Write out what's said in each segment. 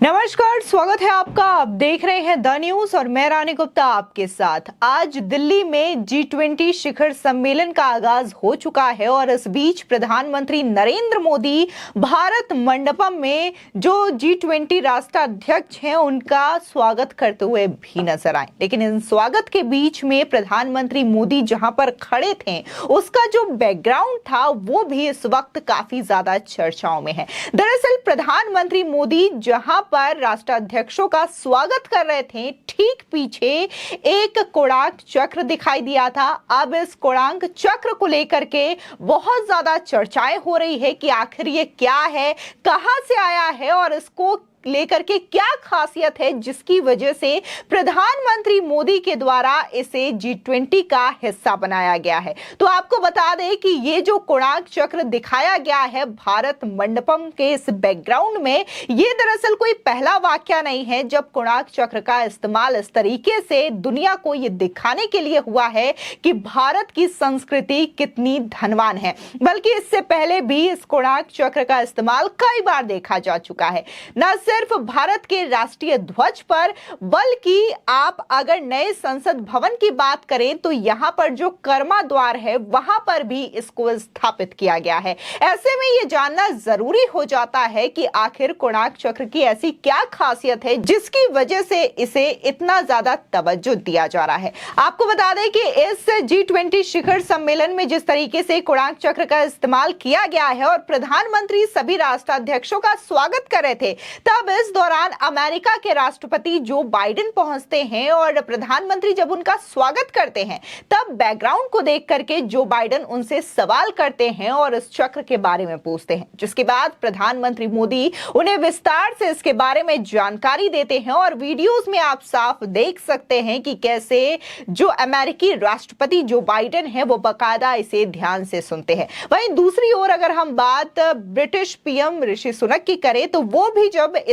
नमस्कार, स्वागत है आपका। आप देख रहे हैं द न्यूज और मैं रानी गुप्ता आपके साथ। आज दिल्ली में G20 शिखर सम्मेलन का आगाज हो चुका है और इस बीच प्रधानमंत्री नरेंद्र मोदी भारत मंडपम में जो G20 राष्ट्राध्यक्ष हैं उनका स्वागत करते हुए भी नजर आए। लेकिन इन स्वागत के बीच में प्रधानमंत्री मोदी जहां पर खड़े थे उसका जो बैकग्राउंड था वो भी इस वक्त काफी ज्यादा चर्चाओं में है। दरअसल प्रधानमंत्री मोदी जहां पर राष्ट्राध्यक्षों का स्वागत कर रहे थे, ठीक पीछे एक कोणार्क चक्र दिखाई दिया था। अब इस कोणार्क चक्र को लेकर के बहुत ज्यादा चर्चाएं हो रही है कि आखिर ये क्या है, कहां से आया है और इसको लेकर के क्या खासियत है जिसकी वजह से प्रधानमंत्री मोदी के द्वारा इसे G20 का हिस्सा बनाया गया है। तो आपको बता दें कि ये जो कोणार्क चक्र दिखाया गया है भारत मंडपम के इस बैकग्राउंड में, ये दरअसल कोई पहला वाकया नहीं है जब कोणार्क चक्र का इस्तेमाल इस तरीके से दुनिया को ये दिखाने के लिए हुआ है कि भारत की संस्कृति कितनी धनवान है। बल्कि इससे पहले भी इस कोणार्क चक्र का इस्तेमाल कई बार देखा जा चुका है, न सिर्फ भारत के राष्ट्रीय ध्वज पर, बल्कि आप अगर नए संसद भवन की बात करें तो यहां पर जो कर्मा द्वार है वहां पर भी इसको स्थापित किया गया है। ऐसे में यह जानना जरूरी हो जाता है कि आखिर कोणार्क चक्र की ऐसी क्या खासियत है जिसकी वजह से इसे इतना ज्यादा तवज्जो दिया जा रहा है। आपको बता दें कि इस G20 शिखर सम्मेलन में जिस तरीके से कोणार्क चक्र का इस्तेमाल किया गया है और प्रधानमंत्री सभी राष्ट्राध्यक्षों का स्वागत कर रहे थे, तब इस दौरान अमेरिका के राष्ट्रपति जो बाइडेन पहुंचते हैं और प्रधानमंत्री जब उनका स्वागत करते हैं तब बैकग्राउंड को देख करके जो बाइडेन उनसे सवाल करते हैं और इस चक्र के बारे में पूछते हैं, जिसके बाद प्रधानमंत्री मोदी उन्हें विस्तार से इसके बारे में जानकारी देते हैं। और वीडियोस में आप साफ देख सकते हैं कि कैसे जो अमेरिकी राष्ट्रपति जो बाइडेन है वो बाकायदा इसे ध्यान से सुनते हैं। वहीं दूसरी ओर अगर हम बात ब्रिटिश पीएम ऋषि सुनक की करें तो वो भी जब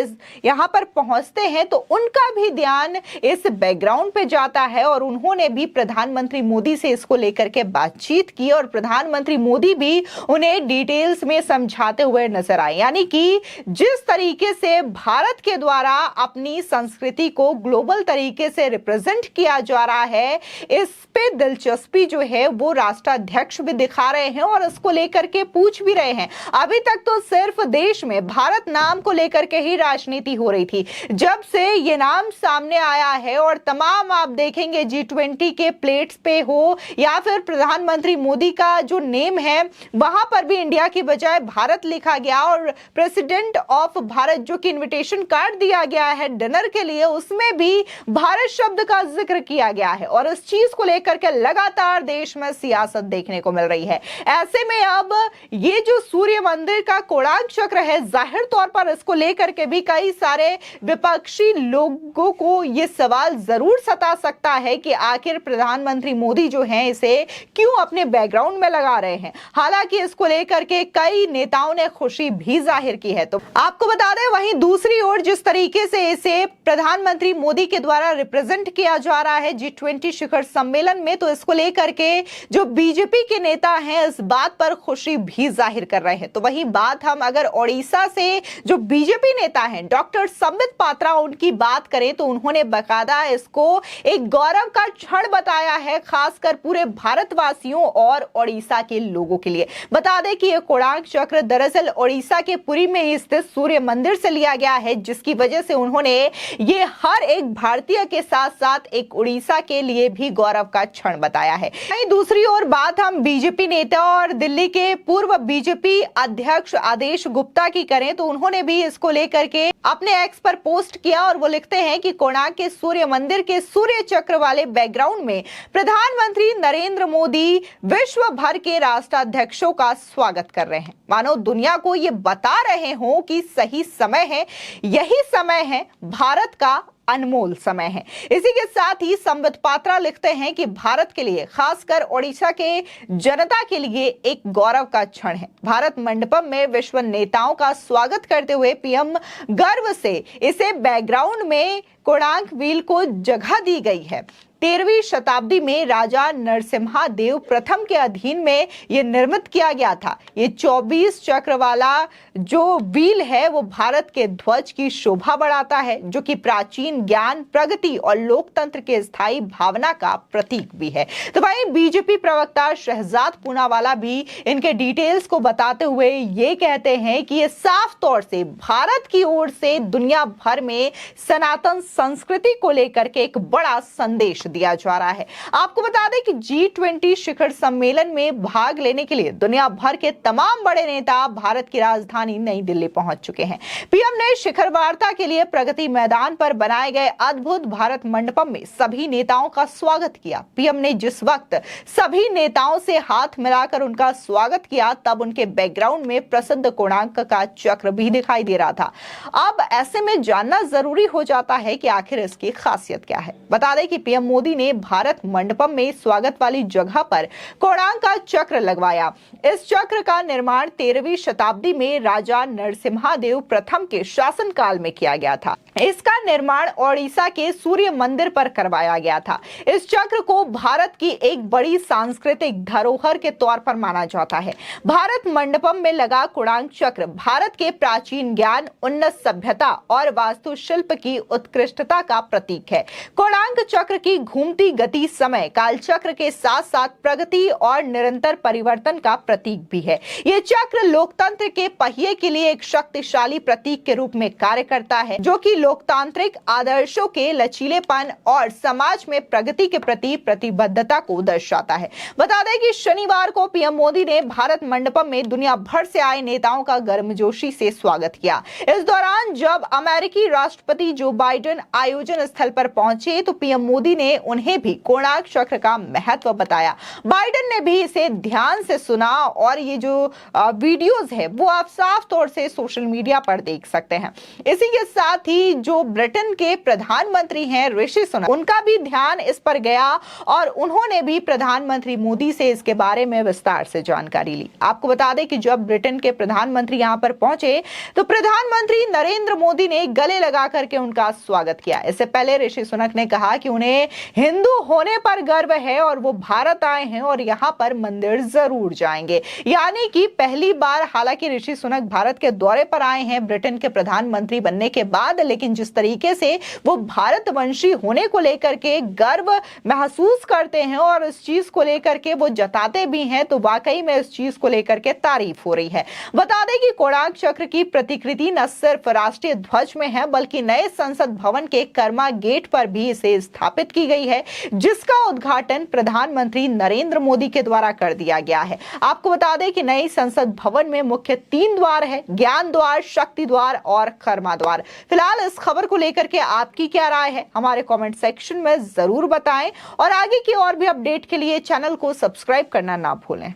यहां पर पहुंचते हैं तो उनका भी ध्यान इस बैकग्राउंड पे जाता है और उन्होंने भी प्रधानमंत्री मोदी से इसको लेकर के बातचीत की और प्रधानमंत्री मोदी भी उन्हें डिटेल्स में समझाते हुए नजर आए। यानी कि जिस तरीके से भारत के द्वारा अपनी संस्कृति को ग्लोबल तरीके से रिप्रेजेंट किया जा रहा है, इस पे दिलचस्पी जो है वो राष्ट्राध्यक्ष भी दिखा रहे हैं और इसको लेकर के पूछ भी रहे हैं। अभी तक तो सिर्फ देश में भारत नाम को लेकर के ही राजनीति हो रही थी। जब से ये नाम सामने आया है और तमाम आप देखेंगे G20 के प्लेट्स पे हो या फिर प्रधानमंत्री मोदी का जो नेम है वहां पर भी इंडिया की बजाय भारत लिखा गया और प्रेसिडेंट ऑफ भारत जो कि इनविटेशन कार्ड दिया गया है डिनर के लिए, उसमें भी भारत शब्द का जिक्र किया गया है और इस चीज को लेकर के लगातार देश में सियासत देखने को मिल रही है। ऐसे में अब ये जो सूर्य मंदिर का कोणार्क चक्र है, जाहिर तौर पर इसको लेकर के भी कई सारे विपक्षी लोगों को यह सवाल जरूर सता सकता है कि आखिर प्रधानमंत्री मोदी जो हैं इसे क्यों अपने बैकग्राउंड में लगा रहे हैं। हालांकि इसको लेकर के कई नेताओं ने खुशी भी जाहिर की है। तो आपको बता दें, वहीं दूसरी ओर जिस तरीके से इसे प्रधानमंत्री मोदी के द्वारा रिप्रेजेंट किया जा रहा है G20 शिखर सम्मेलन में, तो इसको लेकर के जो बीजेपी के नेता हैं इस बात पर खुशी भी जाहिर कर रहे हैं। तो वही बात हम अगर ओडिशा से जो बीजेपी नेता हैं डॉक्टर संबित पात्रा उनकी बात करें तो उन्होंने बकायदा इसको एक गौरव का क्षण बताया है, खासकर पूरे भारतवासियों और ओडिशा के लोगों के लिए। बता दें कि यह कोणार्क चक्र दरअसल ओडिशा के पुरी में ही स्थित सूर्य मंदिर से लिया गया है, जिसकी वजह से उन्होंने ये हर एक भारतीय के साथ साथ एक उड़ीसा के लिए भी गौरव का क्षण बताया है। वहीं दूसरी ओर बात हम बीजेपी नेता और दिल्ली के पूर्व बीजेपी अध्यक्ष आदेश गुप्ता की करें तो उन्होंने भी इसको लेकर के अपने एक्स पर पोस्ट किया और वो लिखते हैं कि कोणार्क के सूर्य मंदिर के सूर्य चक्र वाले बैकग्राउंड में प्रधानमंत्री नरेंद्र मोदी विश्व भर के राष्ट्राध्यक्षों का स्वागत कर रहे हैं, मानो दुनिया को ये बता रहे हो कि सही समय है, यही समय है, भारत का अनमोल समय है। इसी के साथ ही संबित पात्रा लिखते हैं कि भारत के लिए, खासकर ओडिशा के जनता के लिए एक गौरव का क्षण है। भारत मंडपम में विश्व नेताओं का स्वागत करते हुए पीएम गर्व से इसे बैकग्राउंड में कोणार्क व्हील को जगह दी गई है। 13वीं शताब्दी में राजा नरसिम्हा देव प्रथम के अधीन में यह निर्मित किया गया था। ये 24 चक्र वाला जो व्हील है वो भारत के ध्वज की शोभा बढ़ाता है, जो कि प्राचीन ज्ञान, प्रगति और लोकतंत्र के स्थायी भावना का प्रतीक भी है। तो भाई बीजेपी प्रवक्ता शहजाद पूनावाला भी इनके डिटेल्स को बताते हुए ये कहते हैं कि ये साफ तौर से भारत की ओर से दुनिया भर में सनातन संस्कृति को लेकर के एक बड़ा संदेश दिया जा रहा है। आपको बता दें कि G20 शिखर सम्मेलन में भाग लेने के लिए दुनिया भर के तमाम बड़े नेता भारत की राजधानी नई दिल्ली पहुंच चुके हैं। पीएम ने शिखर वार्ता के लिए प्रगति मैदान पर बनाए गए अद्भुत भारत मंडपम में सभी नेताओं का स्वागत किया। पीएम ने जिस वक्त सभी नेताओं से हाथ मिलाकर उनका स्वागत किया, तब उनके बैकग्राउंड में प्रसिद्ध कोणार्क का चक्र भी दिखाई दे रहा था। अब ऐसे में जानना जरूरी हो जाता है कि आखिर इसकी खासियत क्या है। बता दें कि पीएम मोदी ने भारत मंडपम में स्वागत वाली जगह पर कोणार्क का चक्र लगवाया। इस चक्र का निर्माण 13वीं शताब्दी में राजा नरसिम्हा देव प्रथम के शासनकाल में किया गया था। इसका निर्माण ओडिशा के सूर्य मंदिर पर करवाया गया था। इस चक्र को भारत की एक बड़ी सांस्कृतिक धरोहर के तौर पर माना जाता है। भारत मंडपम में लगा कोणार्क चक्र भारत के प्राचीन ज्ञान, उन्नत सभ्यता और वास्तुशिल्प की उत्कृष्टता का प्रतीक है। कोणार्क चक्र की घूमती गति समय काल चक्र के साथ साथ प्रगति और निरंतर परिवर्तन का प्रतीक भी है। यह चक्र लोकतंत्र के पहिए के लिए एक शक्तिशाली प्रतीक के रूप में कार्य करता है, जो कि लोकतांत्रिक आदर्शों के लचीलेपन और समाज में प्रगति के प्रति प्रतिबद्धता को दर्शाता है। बता दें कि शनिवार को पीएम मोदी ने भारत मंडपम में दुनिया भर से आए नेताओं का गर्मजोशी से स्वागत किया। इस दौरान जब अमेरिकी राष्ट्रपति जो बाइडेन आयोजन स्थल पर पहुंचे तो पीएम मोदी ने उन्हें भी कोणार्क चक्र का महत्व बताया। बाइडेन ने भी इसे ध्यान से सुना और ये जो वीडियोस है वो आप साफ तौर से सोशल मीडिया पर देख सकते हैं। इसी के साथ ही जो ब्रिटेन के प्रधानमंत्री हैं ऋषि सुनक, उनका भी ध्यान इस पर गया और उन्होंने भी प्रधानमंत्री मोदी से इसके बारे में विस्तार से जानकारी ली। आपको बता दें कि जब ब्रिटेन के प्रधानमंत्री यहां पर पहुंचे तो प्रधानमंत्री नरेंद्र मोदी ने गले लगा करके उनका स्वागत किया। इससे पहले ऋषि सुनक ने कहा कि उन्हें हिंदू होने पर गर्व है और वो भारत आए हैं और यहां पर मंदिर जरूर जाएंगे। यानी कि पहली बार, हालांकि ऋषि सुनक भारत के दौरे पर आए हैं ब्रिटेन के प्रधानमंत्री बनने के बाद, लेकिन जिस तरीके से वो भारतवंशी होने को लेकर के गर्व महसूस करते हैं और इस चीज को लेकर के वो जताते भी हैं, तो वाकई में इस चीज को लेकर के तारीफ हो रही है। बता दें कि कोणार्क चक्र की प्रतिकृति न सिर्फ राष्ट्रीय ध्वज में है बल्कि नए संसद भवन के कर्मा गेट पर भी इसे स्थापित की गई है, जिसका उद्घाटन प्रधानमंत्री नरेंद्र मोदी के द्वारा कर दिया गया है। आपको बता दें कि नई संसद भवन में मुख्य 3 द्वार है, ज्ञान द्वार, शक्ति द्वार और कर्मा द्वार। फिलहाल इस खबर को लेकर के आपकी क्या राय है हमारे कमेंट सेक्शन में जरूर बताएं और आगे की और भी अपडेट के लिए चैनल को सब्सक्राइब करना ना भूलें।